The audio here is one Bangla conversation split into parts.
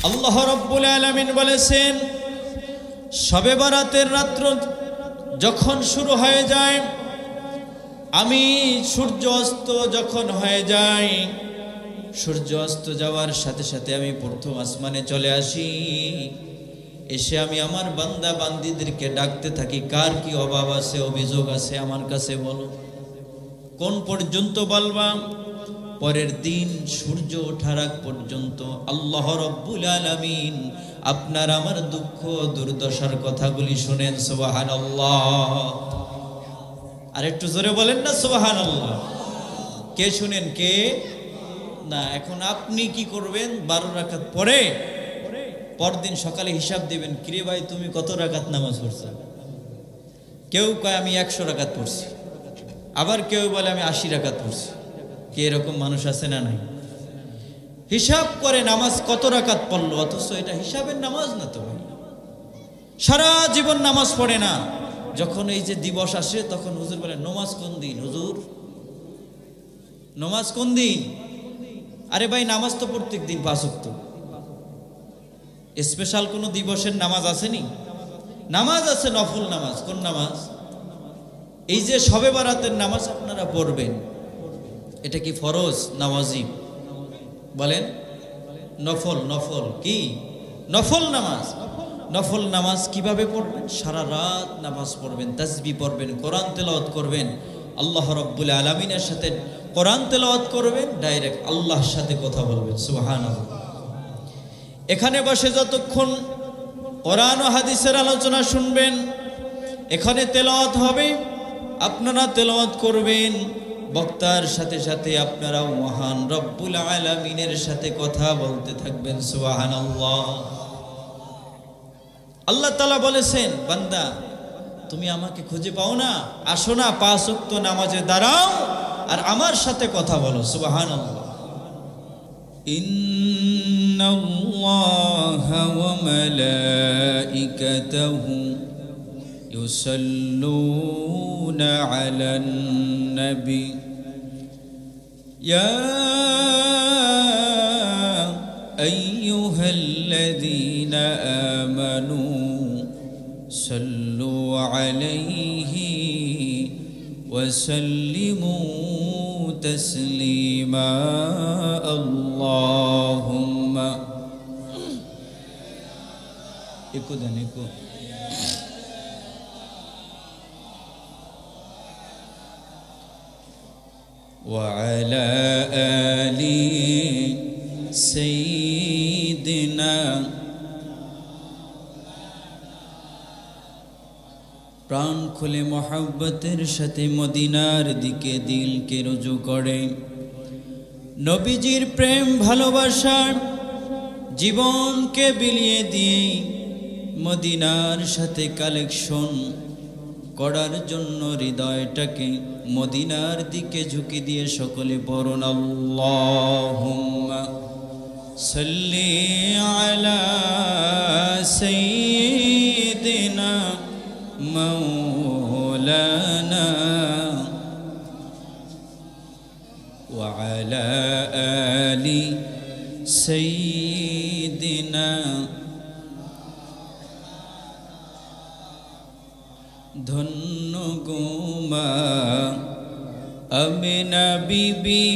আল্লাহ রাব্বুল আলামিন বলেছেন শবে বরাতের রাত্র যখন শুরু হয়ে যায়, আমি সূর্য অস্ত যখন হয়ে যায়, সূর্য অস্ত যাওয়ার সাথে সাথে আমি প্রথম আসমানে চলে আসি। এসে আমি আমার বান্দা বান্দীদেরকে ডাকতে থাকি, কার কি অভাব আছে, অভিযোগ আছে আমার কাছে বলো। কোন পর্যন্ত বলবা? পরের দিন সূর্য ওঠার আগ পর্যন্ত আল্লাহ রাব্বুল আলামিন আপনার আমার দুঃখ দুর্দশার কথাগুলি শুনেন। সুবহানাল্লাহ। আর একটু জোরে বলেন না সুবহানাল্লাহ। কে শুনেন? কে না? এখন আপনি কি করবেন? 12 রাকাত পরে পরদিন সকালে হিসাব দিবেন, কিরে ভাই তুমি কত রাকাত নামাজ পড়ছো? কেউ কয় আমি 100 রাকাত পড়ছি, আবার কেউ বলে আমি 80 রাকাত পড়ছি। কি এরকম মানুষ আছে না নাই? হিসাব করে নামাজ কত রাকাত পড়লো, অথচ এটা হিসাবের নামাজ না তো ভাই। সারা জীবন নামাজ পড়ে না, যখন এই যে দিবস আসে তখন হুজুর বলে নামাজ কোন দিন হুজুর, নামাজ কোন দিন? আরে ভাই নামাজ তো প্রত্যেক দিন 5 ওয়াক্ত। স্পেশাল কোনো দিবসের নামাজ আসেনি? নামাজ আছে, নফল নামাজ। কোন নামাজ? এই যে শবে বরাতের নামাজ আপনারা পড়বেন, এটা কি ফরজ না ওয়াজিব? বলেন। নফল। নফল কি? নফল নামাজ। নফল নামাজ কিভাবে পড়বেন? সারা রাত নামাজ পড়বেন, তাসবিহ পড়বেন, কোরআন তেলাওয়াত করবেন, আল্লাহ রাব্বুল আলামিনের সাথে কোরআন তেলাওয়াত করবেন, ডাইরেক্ট আল্লাহর সাথে কথা বলবেন। সুবহানাল্লাহ। এখানে বসে যতক্ষণ কোরআন ও হাদিসের আলোচনা শুনবেন, এখানে তেলাওয়াত হবে, আপনারা তেলাওয়াত করবেন, বক্তার সাথে সাথে আপনারাও মহান রব্বুল আলামিনের সাথে কথা বলতে থাকবেন। সুবহানাল্লাহ। আল্লাহ তাআলা বলেছেন, বান্দা তুমি আমাকে খুঁজে পাও না, আসো না 5 ওয়াক্ত নামাজে দাঁড়াও আর আমার সাথে কথা বলো। সুবহানাল্লাহ। ইন্নাল্লাহা ওয়া মালাইকাতাহু ইউসাল্লুনা আলান নবী ইয়া আইয়ুহাল্লাযীনা আমানু সাল্লু আলাইহি ওয়া সাল্লিমু তাসলিমা। আল্লাহুম্মা একো দেন একো। وعلى آل سيدنا প্রাণ খুলে মোহাব্বতের সাথে মদিনার দিকে দিলকে রুজু করে নবীজির প্রেম ভালোবাসার জীবনকে বিলিয়ে দিয়ে মদিনার সাথে কালেকশন করার জন্য হৃদয়টাকে মদিনার দিকে ঝুঁকি দিয়ে সকলে পড়ুন আল্লাহুম্মা সাল্লি আলা সাইয়্যিদিনা মাওলানা ওয়া আলা আলি সাইয়্যিদিনা। ধন্য গোমা আমিনা বিবি,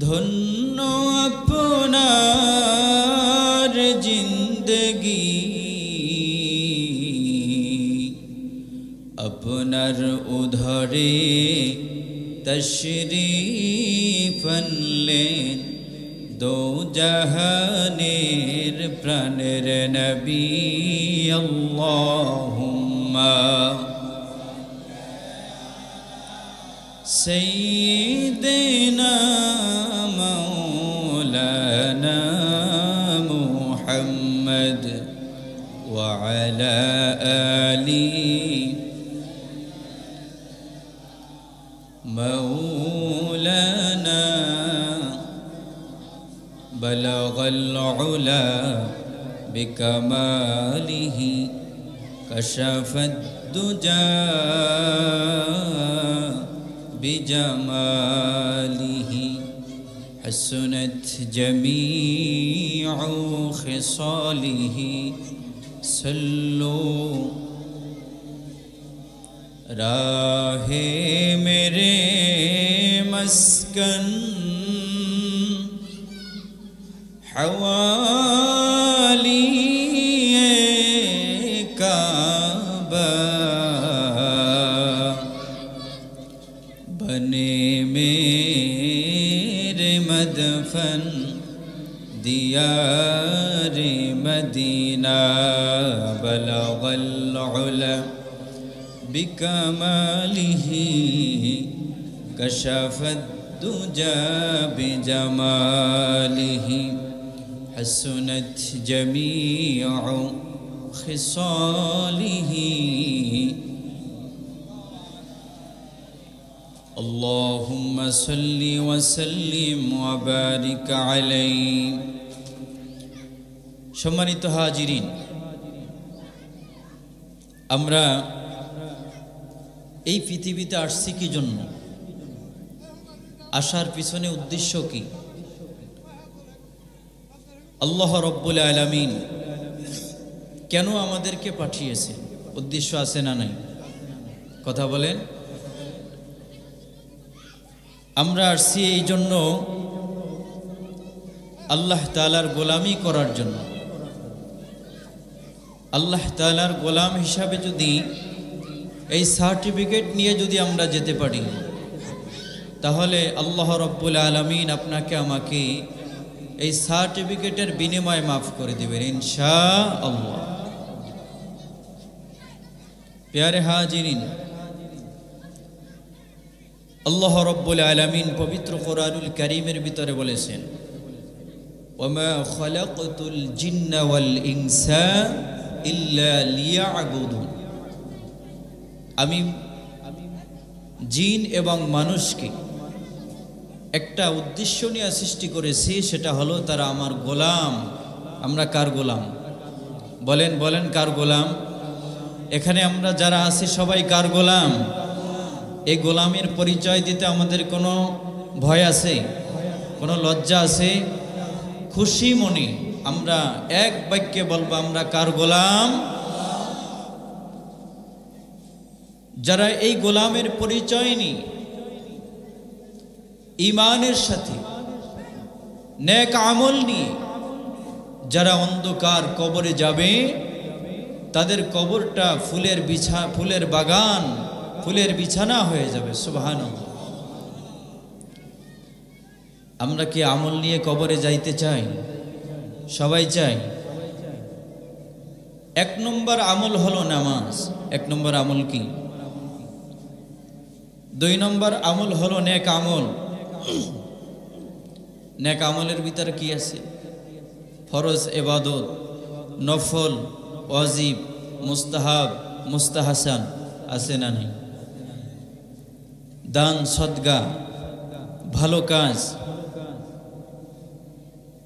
ধন্য আপনার জিন্দগি, আপনার উধরে তশরীফ আনলেন দো জাহানের প্রাণের নবী। আল্লাহুম্মা সাইয়্যিদিনা মাওলানা মুহাম্মদ ওয়া আলা আলি মাওলানা বলগল উলা বিকামালিহি কশফদ দুজা বিজামালিহি حسنت جميع خصاله صلوا راہ میرے مسکن حوالی کعبہ بنے میرے مدفن دیار مدینہ بلغ العلا بکمالہ کشف الدجى بجمالہ حسنت جميع خصاله اللهم صل وسلم وبارك عليه সম্মানিত হাজিরিন আমরা এই পৃথিবীতে আসছি কি জন্য আসার পিছনে উদ্দেশ্য কি আল্লাহ রব্বুল আলামিন কেন আমাদেরকে পাঠিয়েছে উদ্দেশ্য আছে না নাই কথা বলেন আমরা আসছি এই জন্য আল্লাহ তাআলার গোলামি করার জন্য আল্লাহ তাআলার গোলাম হিসাবে যদি এই সার্টিফিকেট নিয়ে যদি আমরা যেতে পারি তাহলে আল্লাহ রব্বুল আলামিন আপনাকে আমাকে এই সার্টিফিকেটের বিনিময়ে মাফ করে দিবেন ইনশাআল্লাহ প্যারে হাজিরিন আল্লাহ রব্বুল আলামিন পবিত্র কোরআনুল কারীমের ভিতরে বলেছেন ওয়ামা খালাকতুল জিন্না ওয়াল ইনসা ইল্লা লিয়াবুদুন আমি জিন এবং মানুষকে একটা উদ্দেশ্য নিয়ে সৃষ্টি করেছি সেটা হলো তারা আমার গোলাম আমরা কার গোলাম বলেন বলেন কার গোলাম এখানে আমরা যারা আছি সবাই কার গোলাম এই গোলামের পরিচয় দিতে আমাদের কোনো ভয় আছে কোনো লজ্জা আছে খুশি মনে আমরা এক বাক্যে বলবো আমরা কার গোলাম যারা এই গোলামের পরিচয় নিয়ে ঈমানের সাথে নেক আমল নিয়ে যারা অন্ধকার কবরে যাবে তাদের কবরটা ফুলের বাগান ফুলের বিছানা হয়ে যাবে সুবহানাল্লাহ আমরা কি আমল নিয়ে কবরে যাইতে চাই সবাই চাই এক নম্বর আমল হলো নামাজ এক নম্বর আমল কি দুই নম্বর আমল হলো নেক আমল নেক আমলের ভিতরে কি আছে ফরজ ইবাদত নফল ওয়াজিব মুস্তাহাব মুস্তাহাসান আছে না নাই দান সদকা ভালো কাজ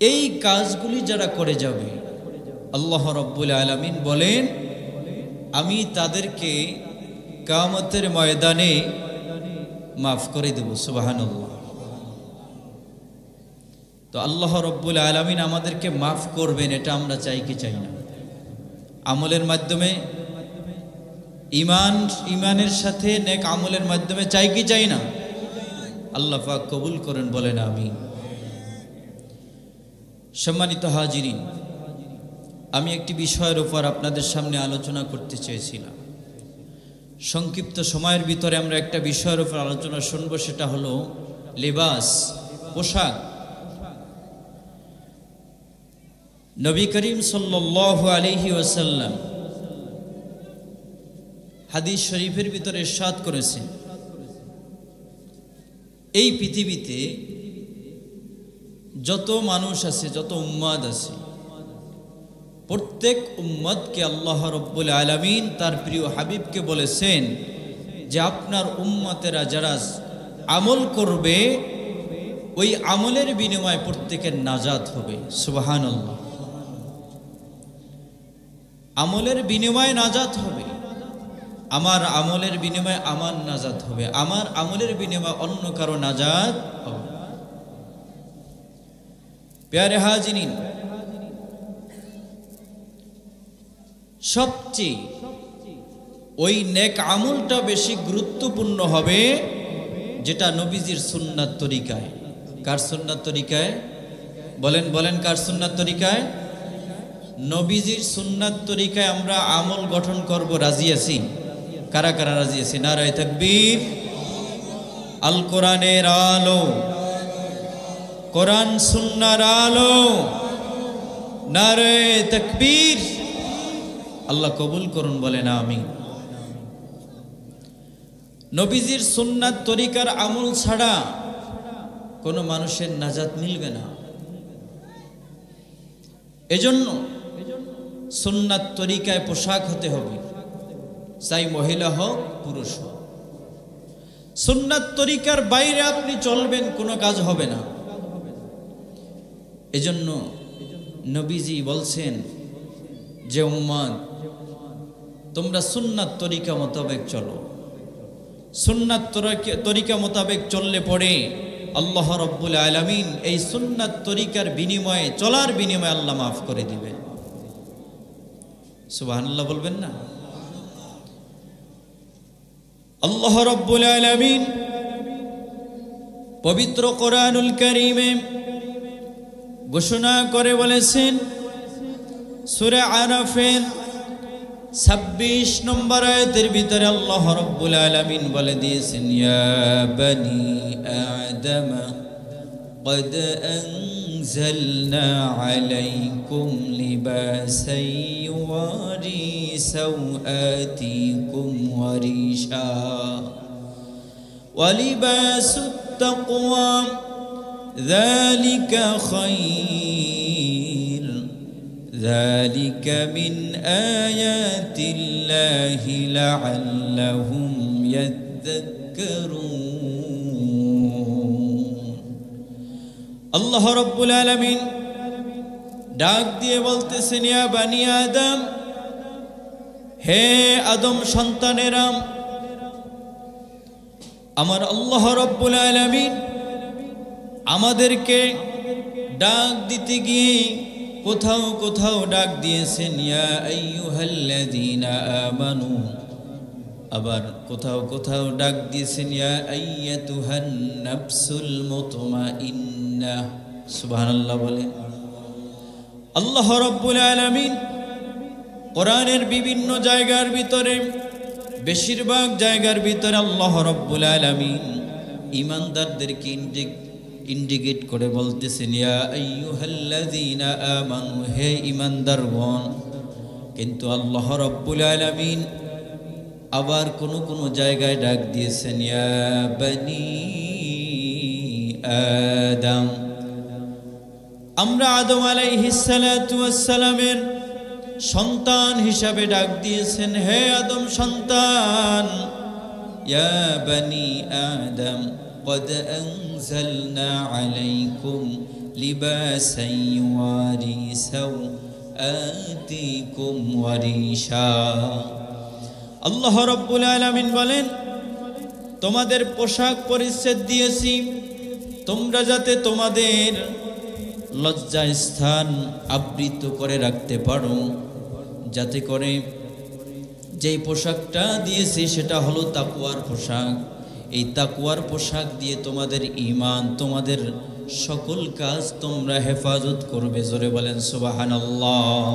এই কাজগুলি যারা করে যাবে আল্লাহ রব্বুল আলামিন বলেন আমি তাদেরকে কিয়ামতের ময়দানে মাফ করে দেব সুবহানাল্লাহ তো আল্লাহ রব্বুল আলামিন আমাদেরকে মাফ করবেন এটা আমরা চাই কি চাই না আমলের মাধ্যমে ঈমানের সাথে নেক আমলের মাধ্যমে চাই কি চাই না আল্লাহ পাক কবুল করেন বলেন আমিন সম্মানিত হাজিরিন আমি একটি বিষয়ের উপর আপনাদের সামনে আলোচনা করতে চেয়েছিলাম সংক্ষিপ্ত সময়ের ভিতরে আমরা একটা বিষয়ের উপর আলোচনা শুনব সেটা হলো লিবাস পোশাক নবী করিম সাল্লাল্লাহু আলাইহি ওয়াসাল্লাম হাদিস শরীফের ভিতরে ইরশাদ করেছেন এই পৃথিবীতে যত মানুষ আছে যত উম্মাদ আছে প্রত্যেক উম্মতকে আল্লাহ রব্বুল আলামিন তার প্রিয় হাবিবকে বলেছেন যে আপনার উম্মতেরা যারা আমল করবে ওই আমলের বিনিময়ে প্রত্যেকের নাজাত হবে সুবহানাল্লাহ আমলের বিনিময়ে নাজাত হবে আমার আমলের বিনিময়ে আমার নাজাত হবে আমার আমলের বিনিময়ে অন্য কারো নাজাত হবে প্যারে হাজিরিন, সবচেয়ে ওই নেক আমলটা বেশি গুরুত্বপূর্ণ হবে যেটা নবীজির সুন্নাত তরিকায়। কার সুন্নাত তরিকায়? বলেন বলেন, কার সুন্নাত তরিকায়? নবীজির সুন্নাত তরিকায় আমরা আমল গঠন করব। রাজি আছি? কারা কারা রাজি আছি? নারায়ে তাকবীর। আল কোরআনের আলো, কোরআন সুন্নাহর আলো, নারায়ে তাকবীর। আল্লাহ কবুল করুন, বলেন আমিন। নবীজির সুন্নাত তরিকার আমল ছাড়া কোনো মানুষের নাজাত মিলবে না। এজন্য সুন্নাত তরিকায় পোশাক হতে হবে, চাই মহিলা হোক পুরুষ হোক। সুন্নাত তরিকার বাইরে আপনি চলবেন, কোনো কাজ হবে না। এজন্য নবীজি বলছেন যে উম্মত, তোমরা সুন্নাত তরিকা মোতাবেক চলো। সুন্নাত তরিকা মোতাবেক চললে পড়ে আল্লাহ রাব্বুল আলামিন এই সুন্নাত তরিকার বিনিময়ে, চলার বিনিময়ে আল্লাহ মাফ করে দিবেন। সুবহানাল্লাহ বলবেন না? আল্লাহ রাব্বুল আলামিন পবিত্র কোরআনুল কারীমে ঘোষণা করে বলেছেন, সূরা আরাফের 26 নম্বর আয়াতের ভিতরে আল্লাহ রাব্বুল আলামিন বলে দিয়েছেন, ইয়া বনি আদম قد أنزلنا عليكم لباسا يواري سوآتكم وريشا ولباس التقوى ذلك خير ذلك من آيات الله لعلهم يذكرون। আল্লাহ রাব্বুল আলামিন ডাক দিয়ে বলতেছেন, ইয়া বানি আদম, হে আদম সন্তানেরা, আমার আল্লাহ রাব্বুল আলামিন আমাদেরকে ডাক দিতে গিয়ে কোথাও কোথাও ডাক দিয়েছেন ইয়া আইয়ুহাল্লাযীনা আমানু, আবার কোথাও কোথাও ডাক দিয়েছেন ইয়া আইয়াতুহান নাফসুল মুতমাইন্নাহ। সুবহানাল্লাহ বলেন। আল্লাহ রাব্বুল আলামিন কোরআনের বিভিন্ন জায়গার ভিতরে, বেশিরভাগ জায়গার ভিতরে আল্লাহ রাব্বুল আলামিন ঈমানদারদেরকে ইন্ডিকেট করে বলতেছেন ইয়া আইয়ুহাল্লাযীনা আমানু, হে ঈমানদারগণ। কিন্তু আল্লাহ রাব্বুল আলামিন আবার কোন কোন জায়গায় ডাক দিয়েছেন ইয়া বনি আদম। আমরা আদম আলাইহিস সালাতু ওয়াস সালামের সন্তান হিসাবে ডাক দিয়েছেন, হে আদম সন্তান। ইয়া বনি আদম قد أنزلنا عليكم لباسا يواري سوآتكم وريشا। আল্লাহ রাব্বুল আলামিন বলেন, তোমাদের পোশাক পরিচ্ছদ দিয়েছি তোমরা যাতে তোমাদের লজ্জা স্থান আবৃত করে রাখতে পারো, যাতে করে যেই পোশাকটা দিয়েছি সেটা হলো তাকওয়ার পোশাক। এই তাকওয়ার পোশাক দিয়ে তোমাদের ঈমান, তোমাদের সকল কাজ তোমরা হেফাজত করবে। জোরে বলেন সুবহানাল্লাহ।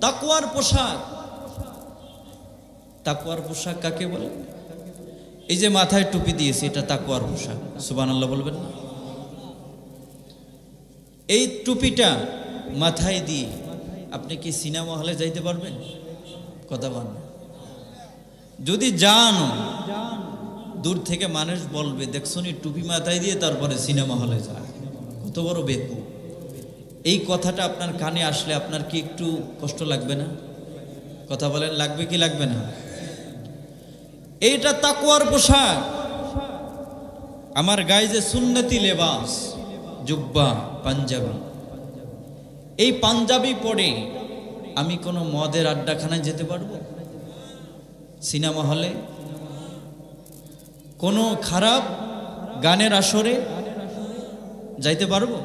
তাকওয়ার পোশাক, তাকওয়ার পোশাক কাকে বলে? এই যে মাথায় টুপি দিয়েছে, এটা তাকওয়ার পোশাক। সুবহানাল্লাহ বলবেন না? এই টুপিটা মাথায় দিয়ে আপনি কি সিনেমা হলে যাইতে পারবেন? কথা বলেন। যদি যান, দূর থেকে মানুষ বলবে, দেখছো নি টুপি মাথায় দিয়ে তারপরে সিনেমা হলে যায়, কত বড় বেকুব। এই কথাটা আপনার কানে আসলে আপনার কি একটু কষ্ট লাগবে না? কথা বলেন, লাগবে কি লাগবে না? এইটা তাকওয়ার পোশাক। আমার গায়ে যে সুন্নতি লেবাস, জুব্বা, পাঞ্জাবি, এই পাঞ্জাবি পরে আমি কোনো মদের আড্ডাখানায় যেতে পারবো? সিনেমা হলে, কোনো খারাপ গানের আসরে যাইতে পারবো?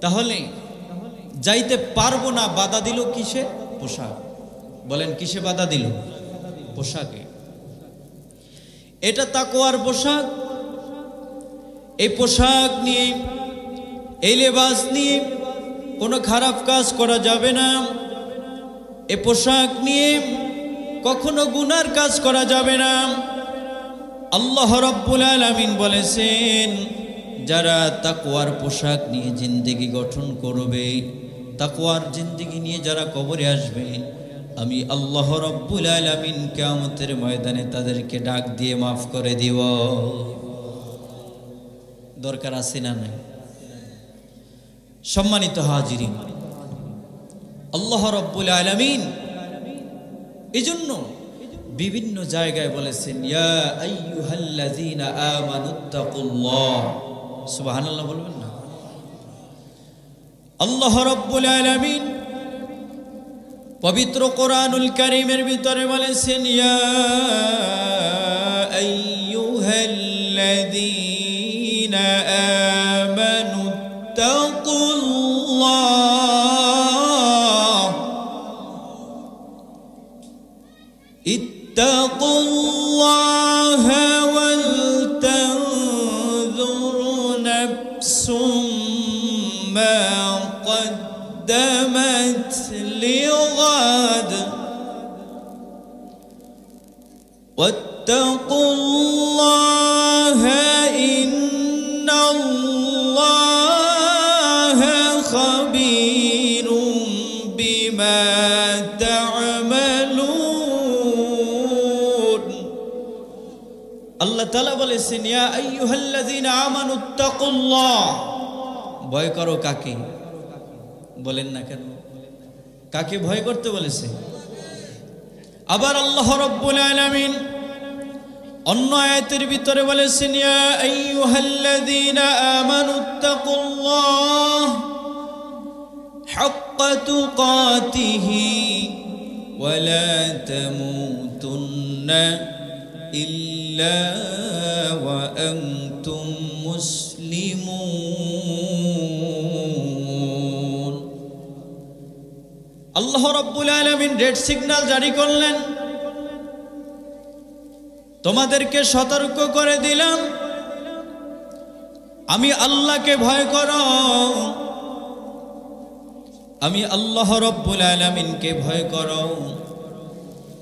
তাহলে যাইতে পারবো না, বাধা দিল কিসে? পোশাক। বলেন কিসে বাধা দিল? পোশাকে। এটা তাকওয়ার পোশাক। এই পোশাক নিয়ে, এই লেবাস নিয়ে কোনো খারাপ কাজ করা যাবে না। এই পোশাক নিয়ে কখনো গুনার কাজ করা যাবে না। আল্লাহ রাব্বুল আলামিন বলেছেন, যারা তাকওয়ার পোশাক নিয়ে জিন্দেগি গঠন করবে, তাকওয়ার জিন্দেগি নিয়ে যারা কবরে আসবে, আমি আল্লাহ রাব্বুল আলামিন কিয়ামতের ময়দানে তাদেরকে ডাক দিয়ে মাফ করে দিব। দরকার আছে না নাই? সম্মানিত হাজিরিন, আল্লাহ রাব্বুল আলামিন এজন্য বিভিন্ন জায়গায় বলেছেন, ইয়া আইয়ুহাল্লাযীনা আমানুত্তাকুল্লাহ। সুবহানাল্লাহ বলবেন না? আল্লাহ রাব্বুল আলামিন পবিত্র কোরআনুল কারীমের ভিতরে বলেছেন, ইয়া আইয়ুহাল্লাযীনা আমানুত্তাকুল্লাহ ইত্তাকুল্লাহা ওয়াল তানজুর নাফসুম মা قدمت لغد واتقوا الله إن الله خبير بما تعملون। আল্লাহ তাআলা বলেছেন, ইয়া আইয়ুহাল্লাযীনা আমানুত্তাকুল্লাহ। ভয় করো কাকে? বলেন না কেন? কাকে ভয় করতে বলেছে? আবার আল্লাহ রাব্বুল আলামিন অন্য আয়াতের ভিতরে বলেছেন, ইয়া আইয়ুহাল্লাযীনা আমানুত্তাকুল্লাহ হাক্কা তুকাতিহি ওয়া লা তামুতুন্না ইল্লা ওয়া আনতুম মুসলিমুন। আল্লাহ রাব্বুল আলামিন রেড সিগন্যাল জারি করলেন, তোমাদেরকে সতর্ক করে দিলাম, আমি আল্লাহকে ভয় করো, আমি আল্লাহ রাব্বুল আলামিনকে ভয় করো।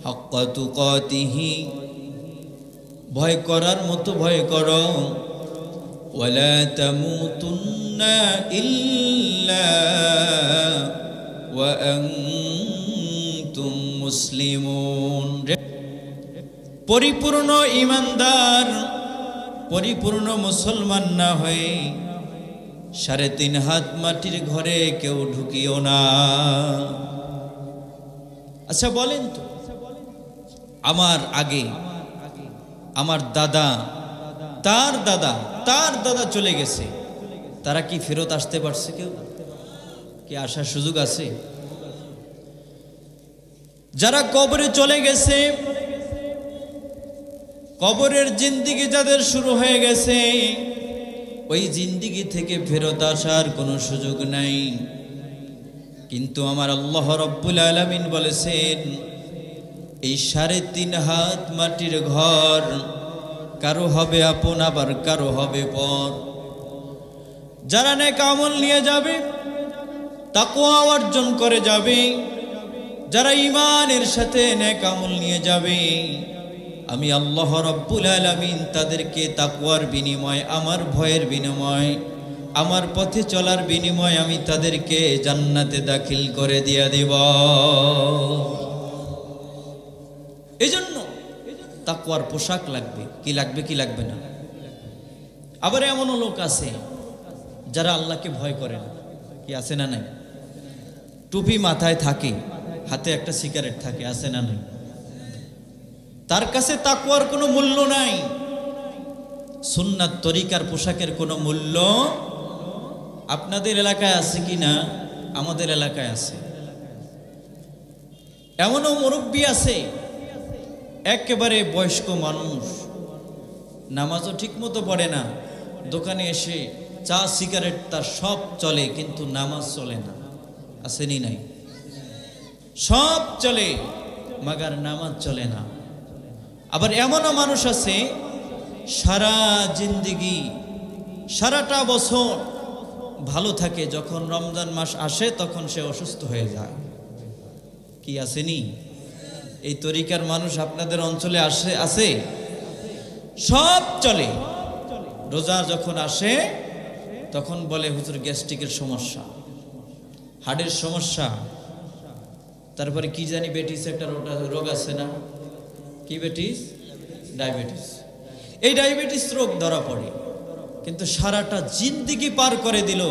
হাক্কা তুকাতিহি, ভয় করার মতো ভয় করো। ওয়ালা তামুতুন্না ইল্লা ওয়া আনতুম মুসলিমুন। পরিপূর্ণ ঈমানদার, পরিপূর্ণ মুসলমান না হয়ে 3.5 হাত মাটির ঘরে কেউ ঢুকিও না। আচ্ছা বলেন তো, আমার আগে আমার দাদা, তার দাদা চলে গেছে, তারা কি ফেরত আসতে পারছে? কেউ কি আসার সুযোগ আছে? যারা কবরে চলে গেছে, কবরের জিন্দেগি যাদের শুরু হয়ে গেছে, ওই জিন্দেগি থেকে ফেরত আসার কোনো সুযোগ নাই। কিন্তু আমার আল্লাহ রাব্বুল আলামিন বলেছেন, এই 3.5 হাত মাটির ঘর কারো হবে আপন, আবার কারো হবে পর। যারা নেক আমল নিয়ে যাবে, তাকওয়া অর্জন করে যাবে, যারা ঈমানের সাথে নেক আমল নিয়ে যাবে, আমি আল্লাহ রাব্বুল আলামিন তাদেরকে তাকওয়ার বিনিময়, আমার ভয়ের বিনিময়, আমার পথে চলার বিনিময় আমি তাদেরকে জান্নাতে দাখিল করে দিয়ে দেব। এজন্য তাকওয়ার পোশাক লাগবে। কি লাগবে, কি লাগবে না? আবার এমনও লোক আছে যারা আল্লাহকে ভয় করে না। কি আছে না নাই? টুপি মাথায় থাকে, হাতে একটা সিগারেট থাকে, আছে না নাই? তার কাছে তাকওয়ার কোনো মূল্য নাই। সুন্নাত তরিকার পোশাকের কোনো মূল্য আপনাদের এলাকায় আছে কি না? আমাদের এলাকায় আছে। এমনও মুরব্বী আছে, একেবারে বয়স্ক মানুষ, নামাজও ঠিক মতো পড়ে না, দোকানে এসে চা সিগারেট তার সব চলে, কিন্তু নামাজ চলে না। আসেনি নাই? সব চলে মাগার নামাজ চলে না। আবার এমনও মানুষ আছে সারা জিন্দেগি সারাটা বছর ভালো থাকে, যখন রমজান মাস আসে তখন সে অসুস্থ হয়ে যায়। কি আসেনি? এই তরিকার মানুষ আপনাদের অঞ্চলে আছে? সব চলে, রোজা যখন আসে তখন বলে হুজুর গ্যাস্ট্রিকের সমস্যা, হার্টের সমস্যা, তারপরে কি জানি বেটিস একটা রোগ আছে না, কি বেটিস? ডায়াবেটিস। এই ডায়াবেটিস রোগ ধরা পড়ে, কিন্তু সারাটা জিন্দেগি পার করে দিল।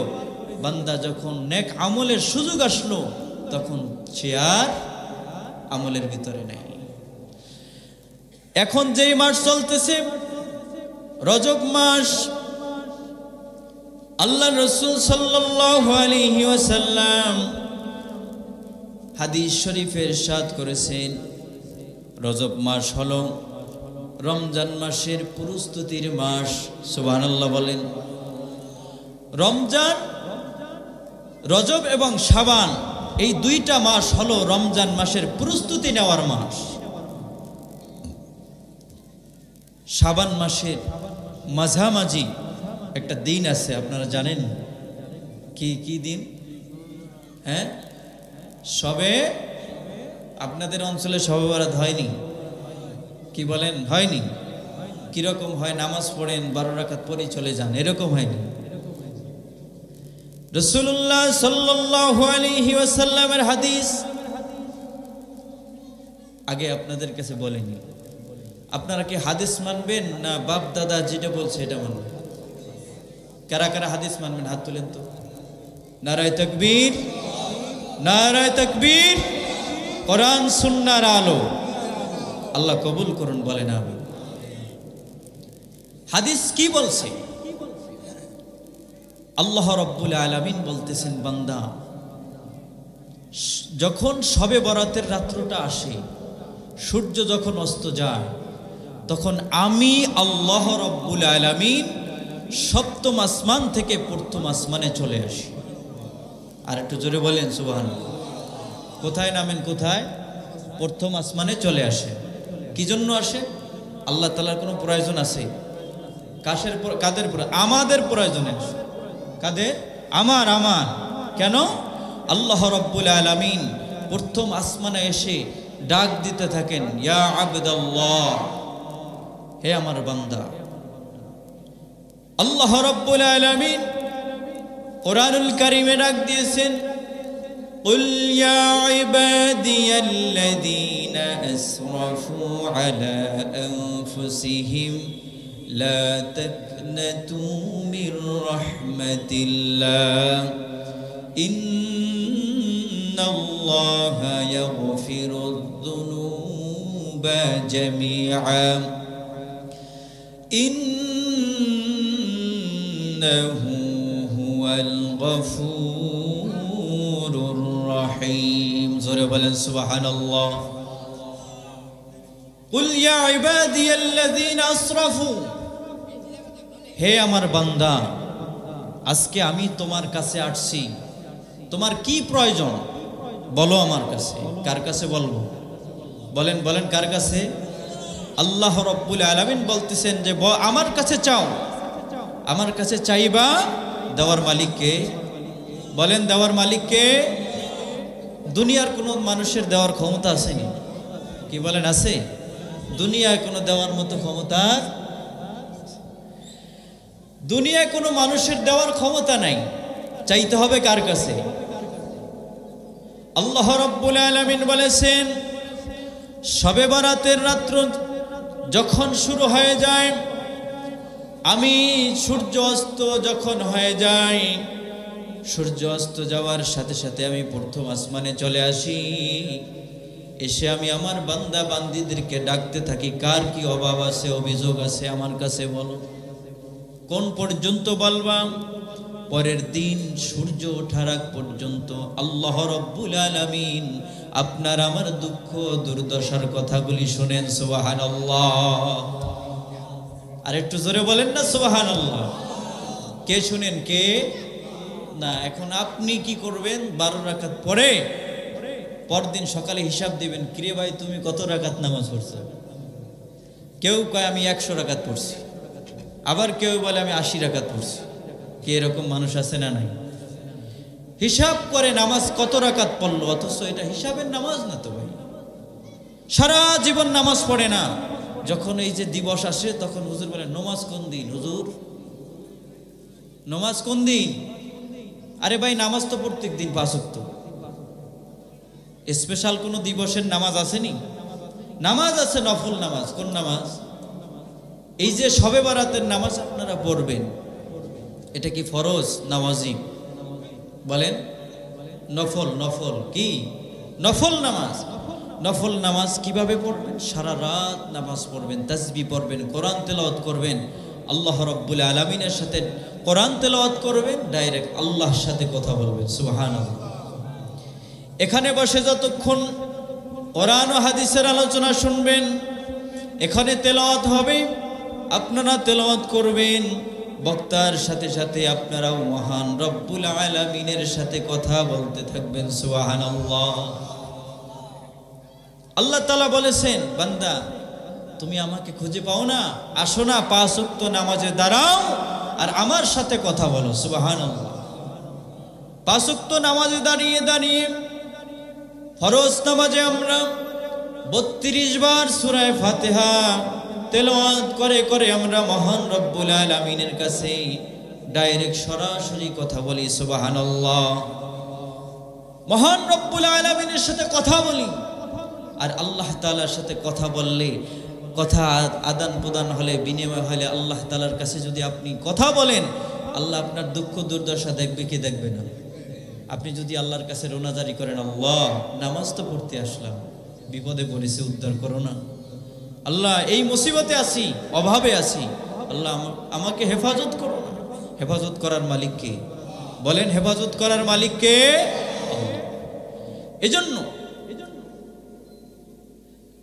বান্দা যখন নেক আমলের সুযোগ আসলো তখন সে আর আমলের ভিতরে নাই। এখন যেই মাস চলতেছে রজব মাস, আল্লাহ রাসূল সাল্লাল্লাহু আলাইহি ওয়াসাল্লাম হাদিস শরীফে ইরশাদ করেছেন, রজব মাস হলো রমজান মাসের প্রস্তুতির মাস। সুবহানাল্লাহ বলেন। রমজান, রজব এবং শাবান এই দুইটা মাস হলো রমজান মাসের প্রস্তুতি নেওয়ার মাস। শাবান মাসের মাঝামাঝি একটা দিন আছে, আপনারা জানেন কি দিন? হ্যাঁ, সবে, আপনাদের অঞ্চলে শবে বরাত হয়নি? কি বলেন, হয়নি? কিরকম হয়? নামাজ পড়েন 12 রাকাত পরে চলে যান, এরকম হয়নি। রাসূলুল্লাহ সাল্লাল্লাহু আলাইহি ওয়াসাল্লামের হাদিস আগে আপনাদের কাছে বলেনি। আপনারা কি হাদিস মানবেন না বাপ দাদা যেটা বলছে এটা মানবেন? কারা কারা হাদিস মানবেন হাত তুলেন তো। নারায়ে তাকবীর, নারায়ে তাকবীর। কোরআন সুন্নাহর আলো, আল্লাহ কবুল করুন, বলেন আমিন। হাদিস কি বলছে? আল্লাহ রাব্বুল আলামিন বলতেছেন, বান্দা যখন শবে বরাতের রাত্রটা আসে, সূর্য যখন অস্ত যায়, তখন আমি আল্লাহ রাব্বুল আলামিন সপ্তম আসমান থেকে প্রথম আসমানে চলে আসি। আর একটু জোরে বলেন সুবহানাল্লাহ। কোথায় নামেন? কোথায়? প্রথম আসমানে চলে আসে। কি জন্য আসে? আল্লাহ তাআলার কোনো প্রয়োজন আছে? কাদের? আমাদের প্রয়োজনে আসে। কাদের? আমার। কেন? আল্লাহ রাব্বুল আলামিন প্রথম আসমানে এসে ডাক দিতে থাকেন, ইয়া আবদাল্লাহ, হে আমার বান্দা। আল্লাহ রাব্বুল আলামিন কোরআনুল কারীমে ডাক দিয়েছেন, কুল ইয়া ইবাদিয়াল্লাযীনা আসরাফু আলা আনফুসিহিম লা তাকনাতু মির রাহমাতিল্লাহ ইন্নাল্লাহা ইয়াগফিরুয যুনুবা জামিআ ইন্নাহু হুয়াল গফুরুর রহিম। জোরে বলেন সুবহানাল্লাহ। কুল ইয়া ইবাদিয়াল্লাযীনা আসরাফু, হে আমার বান্দা, আজকে আমি তোমার কাছে আসছি, তোমার কি প্রয়োজন বলো আমার কাছে। কার কাছে বলবো? বলেন কার কাছে? আল্লাহ রাব্বুল আলামিন বলতেছেন যে আমার কাছে চাও। আমার কাছে চাইবা, দেওয়ার মালিক কে? বলেন, দেওয়ার মালিক কে? দুনিয়ার কোনো মানুষের দেওয়ার ক্ষমতা আসেনি? কি বলেন, আছে? দুনিয়ায় কোনো দেওয়ার মতো ক্ষমতা, দুনিয়ায় কোনো মানুষের দেওয়ার ক্ষমতা নাই। চাইতে হবে কার কাছে? আল্লাহ রাব্বুল আলামিন বলেছেন, শবে বরাতের রাত্র যখন শুরু হয়ে যায়, আমি সূর্য অস্ত যখন হয়ে যায়, সূর্য অস্ত যাওয়ার সাথে সাথে আমি প্রথম আসমানে চলে আসি। এসে আমি আমার বান্দা বান্দীদেরকে ডাকতে থাকি, কার কি অভাব আছে, অভিযোগ আছে আমার কাছে বলো। কোন পর্যন্ত বলবাম? পরের দিন সূর্য ওঠার আগ পর্যন্ত আল্লাহ রাব্বুল আলামিন আপনার আমার দুঃখ দুর্দশার কথাগুলি শুনেন। সুবহানাল্লাহ। আর একটু জোরে বলেন না সুবহানাল্লাহ। কে শুনেন? কে না। এখন আপনি কি করবেন? 12 রাকাত পরে পরদিন সকালে হিসাব দিবেন, কিরে ভাই তুমি কত রাকাত নামাজ পড়ছো? কেউ কয় আমি 100 রাকাত পড়ছি, আবার কেউ বলে আমি 80 রাকাত পড়ছি। কি এরকম মানুষ আছে না নাই? হিসাব করে নামাজ কত রাকাত পড়লো, অথচ এটা হিসাবের নামাজ না তো ভাই। সারা জীবন নামাজ পড়ে না, যখন এই যে দিবস আসে তখন হুজুর বলে নামাজ কোন দিন হুজুর, নামাজ কোন দিন? আরে ভাই নামাজ তো প্রত্যেক দিন 5 ওয়াক্ত। স্পেশাল কোনো দিবসের নামাজ আসেনি? নামাজ আছে, নফল নামাজ। কোন নামাজ? এই যে শবে বরাতের নামাজ আপনারা পড়বেন, এটা কি ফরজ না ওয়াজিব? বলেন। নফল। নফল কি? নফল নামাজ। নফল নামাজ কিভাবে পড়বেন? সারা রাত নামাজ পড়বেন, তাসবিহ পড়বেন, কোরআন তেলাওয়াত করবেন, আল্লাহ রাব্বুল আলামিনের সাথে কোরআন তেলাওয়াত করবেন, ডাইরেক্ট আল্লাহর সাথে কথা বলবেন। সুবহানাল্লাহ। এখানে বসে যতক্ষণ কোরআন ও হাদিসের আলোচনা শুনবেন, এখানে তেলাওয়াত হবে, আপনারা তেলাওয়াত করবেন, বক্তার সাথে সাথে আপনারাও মহান রব্বুল আলামিনের সাথে কথা বলতে থাকবেন। সুবহানাল্লাহ। আল্লাহ তাআলা বলেছেন, বান্দা তুমি আমাকে খুঁজে পাও না, আসো না 5 ওয়াক্ত নামাজে দাঁড়াও আর আমার সাথে কথা বলো। সুবহানাল্লাহ। 5 ওয়াক্ত নামাজে দাঁড়িয়ে দাঁড়িয়ে ফরজ নামাজে আমরা 32 বার সূরা ফাতিহা তেলাওয়াত করে করে আমরা মহান রব্বুল আলামিনের কাছে ডাইরেক্ট সরাসরি কথা বলি। সুবহানাল্লাহ। মহান রব্বুল আলামিনের সাথে কথা বলি, আর আল্লাহ তাআলার সাথে কথা বললে, কথা আদান প্রদান হলে, বিনিময় হলে, আল্লাহ তাআলার কাছে যদি আপনি কথা বলেন, আল্লাহ আপনার দুঃখ দুর্দশা দেখবে কি দেখবে না? আপনি যদি আল্লাহর কাছে রোনাজারি করেন, আল্লাহ নামাজ তো পড়তে আসলাম, বিপদে পড়েছে, উদ্ধার করো না। আল্লাহ এই মুসিবতে আছি, অভাবে আছি, আল্লাহ আমাকে হেফাজত করো না। হেফাজত করার মালিক কে? বলেন, হেফাজত করার মালিক কে? আল্লাহ। এজন্য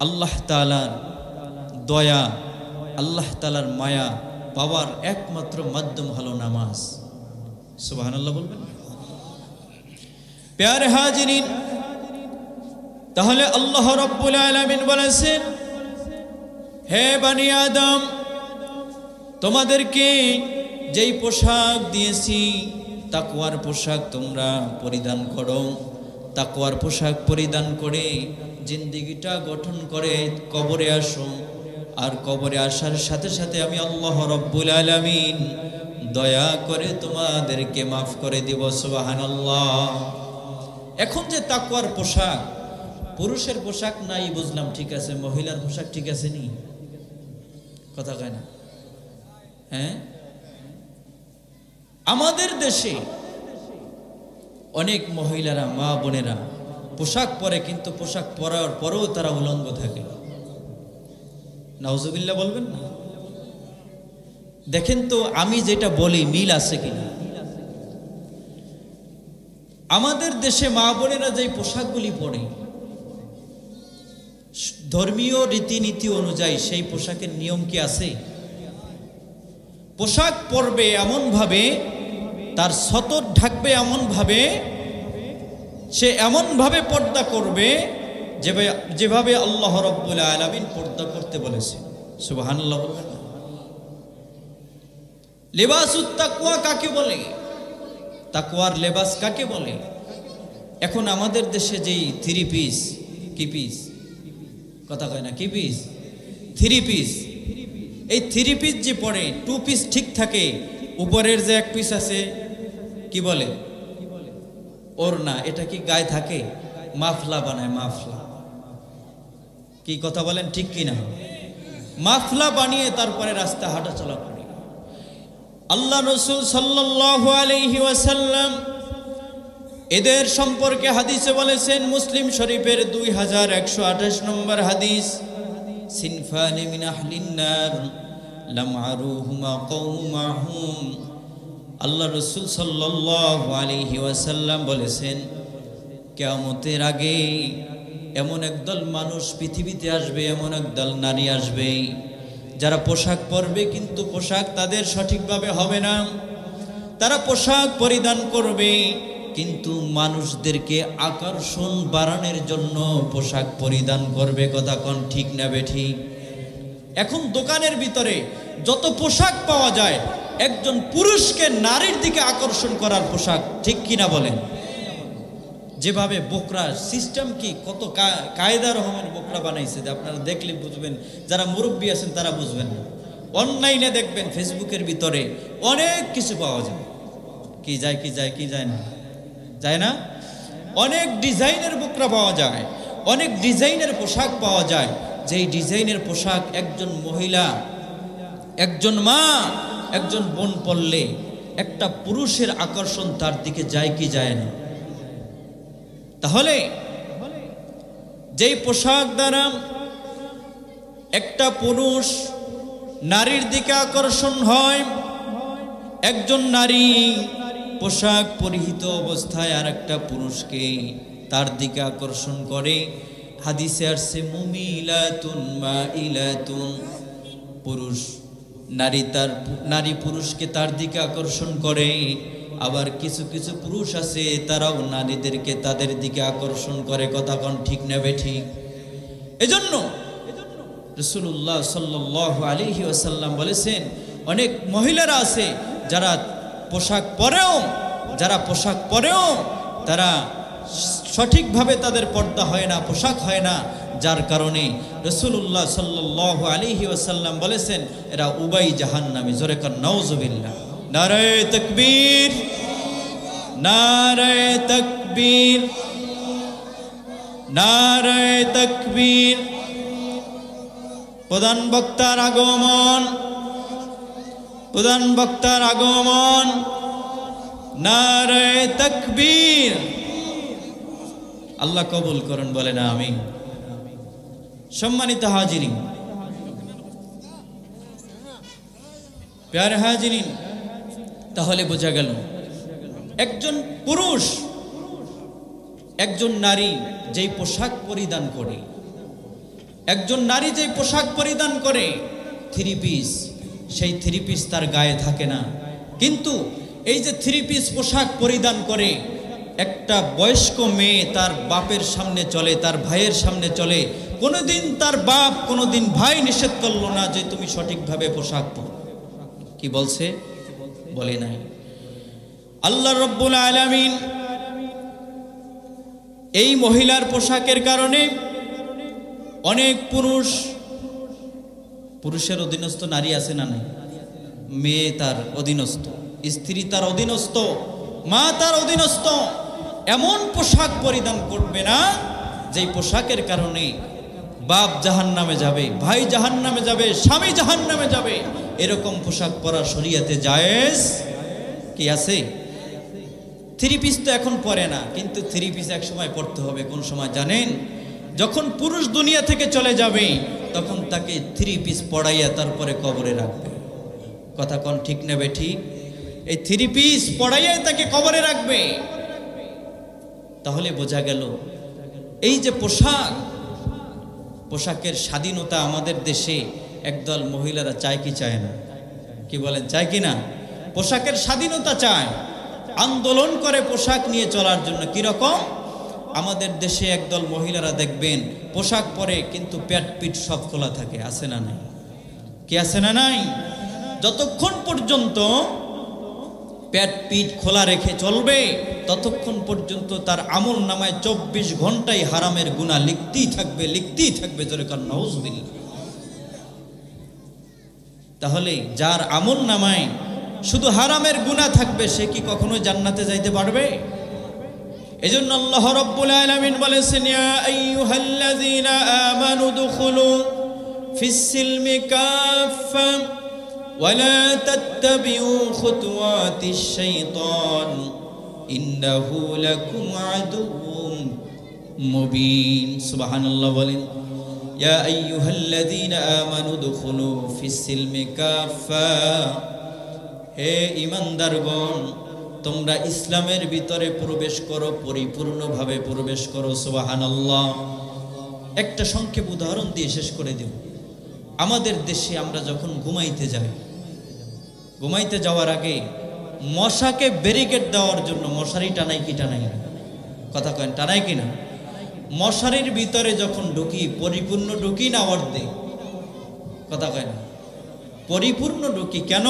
আল্লাহ তাআলার দয়া, আল্লাহ তাআলার মায়া পাওয়ার একমাত্র মাধ্যম হলো নামাজ। সুবহানাল্লাহ বলবেন। প্যারে হাজিরিন, তাহলে আল্লাহ রাব্বুল আলামিন বলেছেন, হে বনি আদম, তোমাদেরকে যেই পোশাক দিয়েছি তাকওয়ার পোশাক তোমরা পরিধান করো। তাকওয়ার পোশাক পরিধান করে জিন্দেগিটা গঠন করে কবরে আসো, আর কবরে আসার সাথে সাথে আমি আল্লাহ রাব্বুল আলামিন দয়া করে তোমাদেরকে মাফ করে দিব। সুবহানাল্লাহ। এখন যে তাকওয়ার পোশাক, পুরুষের পোশাক নাই বুঝলাম, ঠিক আছে, মহিলার পোশাক ঠিক আছে নি? কথা কয় না? হ্যাঁ, আমাদের দেশে অনেক মহিলারা, মা বোনেরা পোশাক পরে, কিন্তু পোশাক পরার পরেও তারা উলঙ্গ থাকে। নাউজুবিল্লাহ বলবেন না? দেখেন তো আমি যেটা বলি মিল আছে কিনা। আমাদের দেশে মা বোনেরা যে পোশাকগুলি পরে, ধর্মীয় রীতিনীতি অনুযায়ী সেই পোশাকের নিয়ম কি আছে? পোশাক পরবে এমন ভাবে, তার সতর ঢাকবে এমন ভাবে, সে এমন ভাবে পর্দা করবে যেভাবে আল্লাহ রাব্বুল আলামিন পর্দা করতে বলেছে। সুবহানাল্লাহ বলবেন না? লিবাসুত তাকওয়া কাকে বলে? তাকওয়ার লেবাস কাকে বলে? এখন আমাদের দেশে যেই 3 পিস, কি পিস? কথা কয় না, কি পিস? 3 পিস। এই 3 পিস যে পরে, 2 পিস ঠিক থাকে, উপরের যে 1 পিস আছে কি বলে? ওড়না। এটা কি গায়ে থাকে? মাফলা বানায়, মাফলা। কি কথা বলেন, ঠিক কি না? মাফলা বানিয়ে তারপরে রাস্তা হাঁটা চলা করে। আল্লাহ রাসূল সাল্লাল্লাহু আলাইহি ওয়াসাল্লাম এদের সম্পর্কে হাদিসে বলেছেন, মুসলিম শরীফের 2128 নম্বর হাদিস, সিনফানি মিন আহলিন নার লাম আরুহুমা কওমাহুম। আল্লাহ রাসূল সাল্লাল্লাহু আলাইহি ওয়াসাল্লাম বলেছেন, কিয়ামতের আগে এমন একদল মানুষ পৃথিবীতে আসবে, এমন একদল নারী আসবে যারা পোশাক পরবে কিন্তু পোশাক তাদের সঠিকভাবে হবে না। তারা পোশাক পরিধান করবে, কিন্তু মানুষদেরকে আকর্ষণ বাড়ানোর জন্য পোশাক পরিধান করবে। কথা কোন ঠিক না বেঠিক? এখন দোকানের ভিতরে যত পোশাক পাওয়া যায়, একজন পুরুষকে নারীর দিকে আকর্ষণ করার পোশাক, ঠিক কিনা বলেন? যেভাবে বোকরা সিস্টেম কি, কত কায়দা রহমান বোকরা বানাইছে, আপনারা দেখলে বুঝবেন, যারা মুরব্বী আছেন তারা বুঝবেন না। অনলাইনে দেখবেন, ফেসবুকের ভিতরে অনেক কিছু পাওয়া যায়। কি যায় কি যায় কি যায় না, যায় না? অনেক ডিজাইনের বোকরা পাওয়া যায়, অনেক ডিজাইনের পোশাক পাওয়া যায়। যেই ডিজাইনের পোশাক একজন মহিলা, একজন মা, একজন বোন পরলে একটা পুরুষের আকর্ষণ তার দিকে যায় কি যায় না? তাহলে যেই পোশাক দ্বারা একটা পুরুষ নারীর দিকে আকর্ষণ হয়, একজন নারী পোশাক পরিহিত অবস্থায় আর একটা পুরুষকে তার দিকে আকর্ষণ করে। হাদিসে আসছে মুমিলাতুন মাইলাতুন, পুরুষ নারী পুরুষকে তার দিকে আকর্ষণ করে। আবার কিছু কিছু পুরুষ আছে তারাও নারীদেরকে তাদের দিকে আকর্ষণ করে। কথা কোন ঠিক না বেঠিক? এজন্য রাসূলুল্লাহ সাল্লাল্লাহু আলাইহি ওয়াসাল্লাম বলেছেন, অনেক মহিলারা আছে যারা পোশাক পরেও তারা সঠিকভাবে তাদের পর্দা হয় না, পোশাক হয় না, যার কারণে রাসূলুল্লাহ সাল্লাল্লাহু আলাইহি ওয়াসাল্লাম বলেছেন এরা উবাই জাহান্নামী। জোরে কান নাউযুবিল্লাহ। নারায়ে তাকবীর, নারায়ে তাকবীর, নারায়ে তাকবীর। প্রধান বক্তার আগমন, প্রধান বক্তার আগমন। নারায়ে তাকবীর। আল্লাহ কবুল করুন, বলেন আমিন। সম্মানিত হাজিরিন, প্যারে হাজিরিন, তাহলে বোঝা গেল একজন পুরুষ, একজন নারী যেই পোশাক পরিধান করে, একজন নারী যেই পোশাক পরিধান করে থ্রি পিস, সেই থ্রি পিস তার গায়ে থাকে না। কিন্তু এই যে থ্রি পিস পোশাক পরিধান করে একটা বয়স্ক মেয়ে তার বাপের সামনে চলে, তার ভাইয়ের সামনে চলে, কোনোদিন তার বাপ কোনোদিন ভাই নিষেধ করলো না যে তুমি সঠিকভাবে পোশাক পরো। কি বলছে? বলে নাই। আল্লাহ রাব্বুল আলামিন এই মহিলার পোশাকের কারণে অনেক পুরুষের অধীনস্থ নারী আছে না নাই? মেয়ে তার অধীনস্থ, স্ত্রী তার অধীনস্থ, মা তার অধীনস্থ। এমন পোশাক পরিধান করবে না যেই পোশাকের কারণে বাপ জাহান্নামে যাবে, ভাই জাহান্নামে যাবে, স্বামী জাহান্নামে যাবে। এরকম পোশাক পরা শরীয়তে জায়েজ কি আছে? থ্রি পিস তো এখন পরে না, কিন্তু থ্রি পিস এক সময় পড়তে হবে। কোন সময় জানেন? যখন পুরুষ দুনিয়া থেকে চলে যাবে তখন তাকে থ্রি পিস পড়াইয়া তারপরে কবরে রাখবে। কথা কোন ঠিক নেবে ঠিক? এই থ্রি পিস পড়াইয়াই তাকে কবরে রাখবে। তাহলে বোঝা গেল এই যে পোশাকের স্বাধীনতা আমাদের দেশে একদল মহিলারা চায় কি চায় না? কি বলেন, চায় কি না? পোশাকের স্বাধীনতা চায়, আন্দোলন করে পোশাক নিয়ে চলার জন্য। কিরকম? আমাদের দেশে একদল মহিলারা দেখবেন পোশাক পরে কিন্তু পেট পিঠ সব খোলা থাকে। আছে না নাই? কি আছে না নাই? যতক্ষণ পর্যন্ত পেট পিঠ খোলা রেখে চলবে ততক্ষণ পর্যন্ত তার আমল নামায় 24 ঘন্টায় হারামের গুনাহ লিখতেই থাকবে। জোরে কান নাউযুবিল্লাহ। তাহলে যার আমল নামায় শুধু হারামের গুনাহ থাকবে সে কি কখনো জান্নাতে যাইতে পারবে? এজন্য আল্লাহ রাব্বুল আলামিন বলেছেন, ইয়া আইয়ুহাল্লাযীনা আমানু দুখুলু ফিস সিলমি কাফা ওয়া লা তাত্তাবিউ খুতুওয়াতিশ শাইতান ইন্নাহু লাকুম আদুউম মুবিন। সুবহানাল্লাহ বলেন। ইয়া আইয়ুহাল্লাযীনা আমানু দুখুলু ফিস সিলমি কাফা, হে ঈমানদারগণ তোমরা ইসলামের ভিতরে প্রবেশ করো, পরিপূর্ণভাবে প্রবেশ করো। সুবহানাল্লাহ। একটা সংক্ষেপ উদাহরণ দিয়ে শেষ করে দেব। আমাদের দেশে আমরা যখন ঘুমাইতে যাই, ঘুমাইতে যাওয়ার আগে মশাকে ব্যারিকেড দেওয়ার জন্য মশারি টানাই কি টানাই না? কথা কয়েন, টানাই কি না? মশারির ভিতরে যখন ঢুকি পরিপূর্ণ ঢুকি না অর্ধে? কথা কয় না, পরিপূর্ণ ঢুকি। কেন?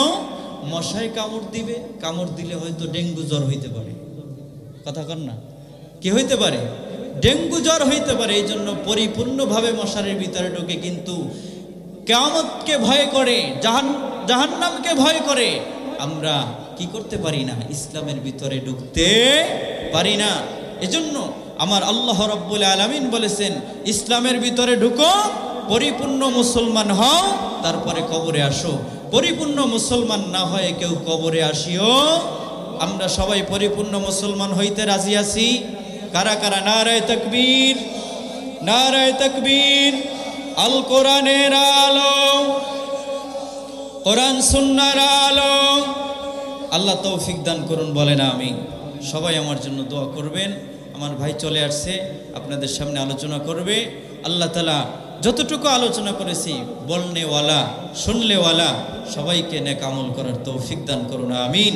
মশায় কামড় দিবে, কামড় দিলে হয়তো ডেঙ্গু জ্বর হইতে পারে। কথা কন না, কি হইতে পারে? ডেঙ্গু জ্বর হইতে পারে। এই জন্য পরিপূর্ণভাবে মশারির ভিতরে ঢুকে, কিন্তু কিয়ামতকে ভয় করে, জাহান্নামকে ভয় করে আমরা কি করতে পারি না? ইসলামের ভিতরে ঢুকতে পারি না। এজন্য আমার আল্লাহ রাব্বুল আলামিন বলেছেন, ইসলামের ভিতরে ঢুকো, পরিপূর্ণ মুসলমান হও, তারপরে কবরে আসো। পরিপূর্ণ মুসলমান না হয়ে কেউ কবরে আসিও। আমরা সবাই পরিপূর্ণ মুসলমান হইতে রাজি আছি? কারা কারা? নারায়ে তাকবীর, নারায়ে তাকবীর। আল কোরআনের আলো, কোরআন সুন্নাহর আলো। আল্লাহ তৌফিক দান করুন, বলেন আমিন। সবাই আমার জন্য দোয়া করবেন। আমার ভাই চলে আসছে, আপনাদের সামনে আলোচনা করবে। আল্লাহ তাআলা যতটুকু আলোচনা করেছি, বলনেওয়ালা শুনলেওয়ালা সবাইকে নেক আমল করার তৌফিক দান করুন, আমিন।